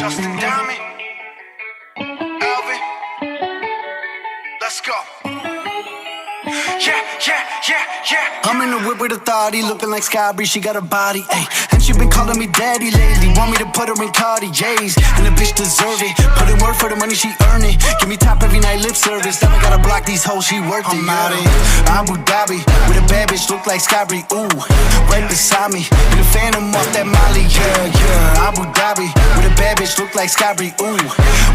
Justin Diamond, Alvin, let's go. Yeah. I'm in the whip with authority, looking like Sky Bree, she got a body, ayy. And she been calling me daddy lately, want me to put her in Cartiers, and the bitch deserve it. Put in work for the money, she earn it. Give me top every night, lip service. Then I gotta block these hoes, she worth it. I'm out in Abu Dhabi with a bad bitch, look like Sky Bree, ooh. Right beside me, in the Phantom off that Molly, yeah. Abu Dhabi with a bad bitch, look like Sky Bree, ooh.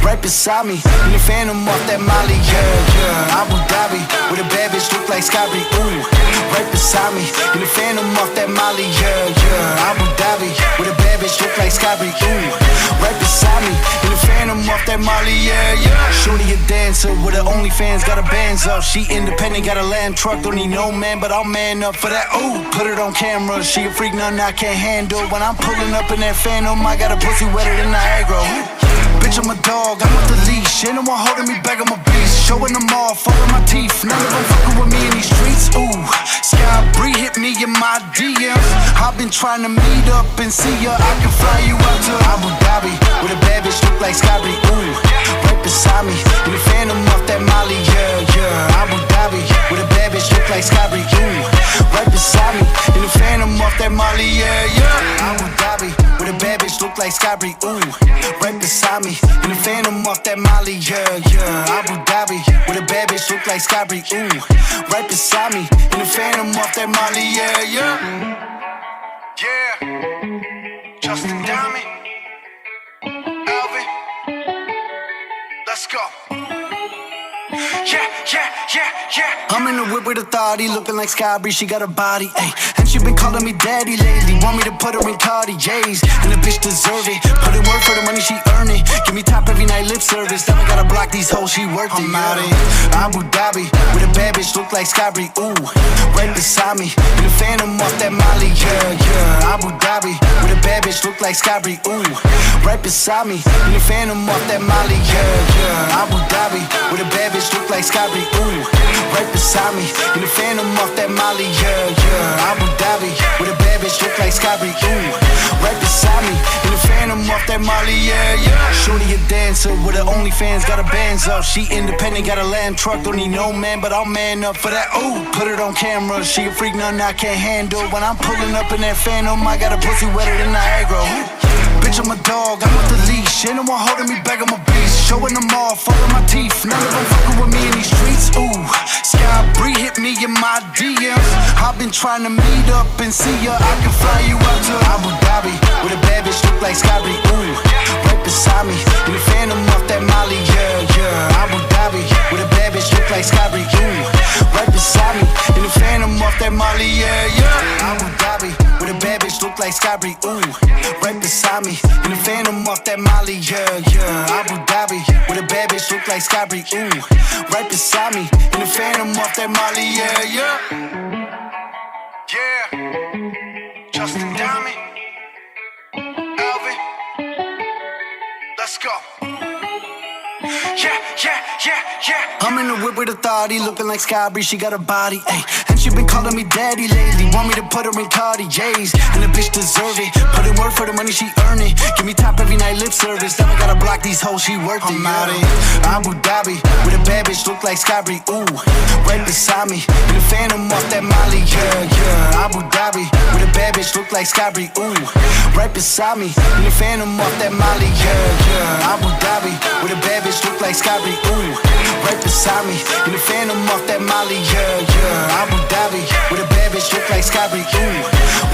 Right beside me, in the Phantom off that Molly, yeah. Abu Dhabi with a bad bitch, look like Sky Bree, ooh. Right beside me, in the Phantom off that Molly, yeah. Abu Dhabi with a bad bitch, look like Sky Bree, ooh. Right beside me, in the Phantom off that Molly, yeah. Shorty a dancer with her OnlyFans, got her bands up. She independent, got a lamb truck, don't need no man, but I'll man up for that. Ooh, put it on camera, she a freak, nothing I can't handle. When I'm pulling up in that Phantom, I got a pussy wetter than Niagara. Bitch, I'm a dog, I'm with the leash. Ain't no one holding me back, I'm a beast. Showing them all, fucking my teeth. None of them fucking with me in these streets. Ooh, Sky Bree hit me in my DMs. I've been trying to meet up and see ya. I can fly you out to Abu Dhabi with a bad bitch look like Sky Bree. Ooh, right beside me, in the Phantom off that Molly. Yeah. Abu Dhabi with a bad bitch look like Sky Bree. Ooh, right beside me, in the Phantom off that Molly. Yeah. Abu Dhabi with a bad bitch look like Sky Bree. Ooh, right beside me, in the Phantom off that Molly, yeah. Abu Dhabi with a bad bitch look like Sky Bree, ooh. Right beside me, in the Phantom off that Molly, yeah. Justin Diamond, Alvin, let's go. Yeah. I'm in the whip with authority, looking like Sky Bree, she got a body, ayy. And she been calling me daddy lately, want me to put her in Cartiers, and the bitch deserve it. Put in work for the money, she earn it. Give me top every night, lip service. Then I gotta block these hoes, she worth it. I'm out in Abu Dhabi with a bad bitch, look like Sky Bree, ooh. Right beside me, in the Phantom off that Molly, yeah. Abu Dhabi with a bad bitch, look like Sky Bree, ooh. Right beside me, in the Phantom off that Molly, yeah. Abu Dhabi with a bad bitch, look like Sky Bree, ooh. Right beside me, in the Phantom off that Molly, yeah. Abu Dhabi with a bad bitch, look like Sky Bree, ooh. Right beside me, in the Phantom off that Molly, yeah. Shorty a dancer with her OnlyFans, got her bands up. She independent, got a lamb truck, don't need no man, but I'll man up for that. Ooh, put it on camera, she a freak, nothing I can't handle. When I'm pulling up in that Phantom, I got a pussy wetter than Niagara. Bitch, I'm a dog, I'm with the leash. Ain't no one holding me back, I'm a beast. Showing them all, fucking my teeth. None of them fucking with me in these streets. Ooh, Sky Bree hit me in my DMs. I've been trying to meet up and see ya. I can fly you out to Abu Dhabi with a bad bitch look like Sky Bree. Ooh, right beside me, in the Phantom off that Molly. Yeah. Abu Dhabi with a bad bitch look like Sky Bree. Ooh, right beside me, in the Phantom off that Molly. Yeah. Abu Dhabi with a bad bitch look like Sky Bree. Ooh, right beside me, in the Phantom off that Molly, yeah. Abu Dhabi with a bad bitch look like Sky Bree, ooh. Right beside me, in the Phantom off that Molly, yeah. Justin Diamond, Alvin, let's go. Yeah. I'm in the whip with authority, looking like Sky Bree, she got a body, ayy. And she been calling me daddy lately, want me to put her in Cartiers, and the bitch deserve it. Put in work for the money, she earn it. Give me top every night, lip service. Then I gotta block these hoes, she worth it. I'm out in Abu Dhabi with a bad bitch, look like Sky Bree, ooh. Right beside me, in the Phantom off that Molly, yeah. Abu Dhabi with a bad bitch, look like Sky Bree, ooh. Right beside me, in the Phantom off that Molly, yeah. Abu Dhabi with a bad bitch, look like Sky Bree, ooh. Right beside me, in the Phantom off that Molly, yeah. Abu Dhabi with a bad bitch, look like Sky Bree, ooh.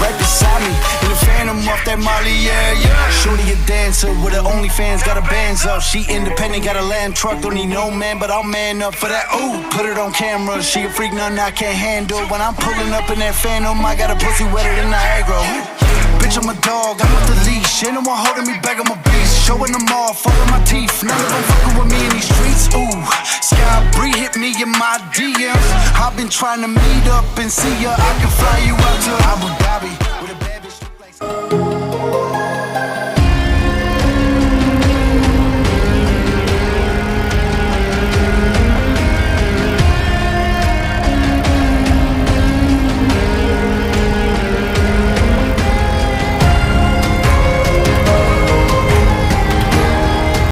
Right beside me, in the Phantom off that Molly, yeah. Shorty a dancer with her OnlyFans, got her bands up. She independent, got a lamb truck, don't need no man, but I'll man up for that. Ooh, put it on camera, she a freak, nothing I can't handle. When I'm pulling up in that Phantom, I got a pussy wetter than Niagara. Bitch, I'm a dog, I'm with the leash. Ain't no one holding me back, I'm a beast. Showing them all, fucking my teeth. None of them fucking with me in these streets. Ooh, Sky Bree hit me in my DMs. I've been trying to meet up and see ya. I can fly you out to Abu Dhabi